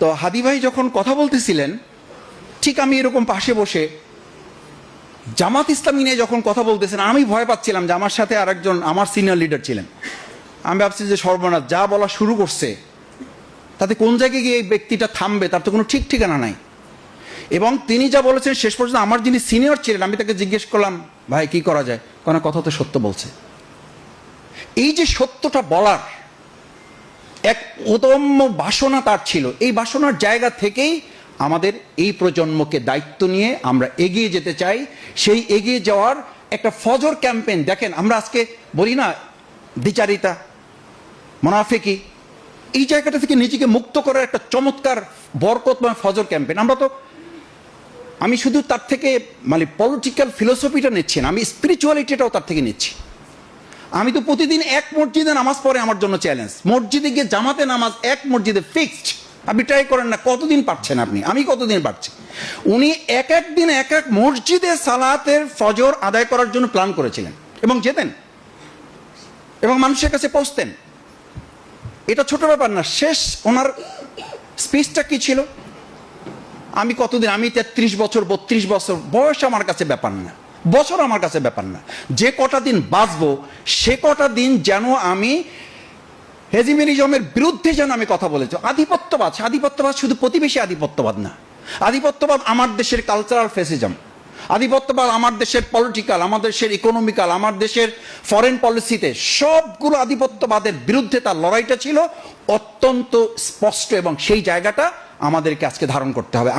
তো হাদি ভাই যখন কথা বলতেছিলেন, ঠিক আমি এরকম পাশে বসে জামাত ইসলামী নিয়ে যখন কথা বলতেছেন, আমি ভয় পাচ্ছিলাম যে আমার সাথে আরেকজন আমার সিনিয়র লিডার ছিলেন। আমি ভাবছি যে সর্বনাশ, যা বলা শুরু করছে তাতে কোন জায়গায় গিয়ে এই ব্যক্তিটা থামবে তার তো কোনো ঠিক ঠিকানা নাই। এবং তিনি যা বলেছেন শেষ পর্যন্ত আমার যিনি সিনিয়র ছিলেন, আমি তাকে জিজ্ঞেস করলাম, ভাই কি করা যায়? কারণ কথা তো সত্য বলছে। এই যে সত্যটা বলার এক অদম্য বাসনা তার ছিল, এই বাসনার জায়গা থেকেই আমাদের এই প্রজন্মকে দায়িত্ব নিয়ে আমরা এগিয়ে যেতে চাই। সেই এগিয়ে যাওয়ার একটা ফজর ক্যাম্পেইন দেখেন, আমরা আজকে বলি না দ্বিচারিতা, মুনাফিকি, এই জায়গাটা থেকে নিজেকে মুক্ত করার একটা চমৎকার বরকতময় ফজর ক্যাম্পেইন। আমি শুধু তার থেকে মানে পলিটিক্যাল ফিলোসফিটা নিচ্ছি না, আমি স্পিরিচুয়ালিটিটাও তার থেকে নিচ্ছি। আমি তো প্রতিদিন এক মসজিদে নামাজ পড়ে আমার জন্য চ্যালেঞ্জ। মসজিদে গিয়ে জামাতে নামাজ এক মসজিদে ফিক্সড। আপনি ট্রাই করেন না, কতদিন পারছেন আপনি, আমি কতদিন পারছি। উনি এক এক দিন এক এক মসজিদে সালাতের ফজর আদায় করার জন্য প্ল্যান করেছিলেন এবং যেতেন এবং মানুষের কাছে পৌঁছতেন। এটা ছোট ব্যাপার না। শেষ ওনার স্পিচটা কি ছিল? আমি কতদিন, আমি 33 বছর 32 বছর বয়স আমার কাছে ব্যাপার না, বছর আমার কাছে ব্যাপার না। যে কটা দিন বাঁচবো সে কটা দিন যেন আমি হেজিমেনিজমের বিরুদ্ধে যেন আমি কথা বলেছি। আধিপত্যবাদ শুধু প্রতিবেশী আধিপত্যবাদ না, আধিপত্যবাদ আমার দেশের কালচারাল ফেসিজম, আধিপত্যবাদ আমার দেশের পলিটিক্যাল, আমার দেশের ইকোনমিক্যাল, আমার দেশের ফরেন পলিসিতে সবগুলো আধিপত্যবাদের বিরুদ্ধে তার লড়াইটা ছিল অত্যন্ত স্পষ্ট এবং সেই জায়গাটা আমাদেরকে আজকে ধারণ করতে হবে।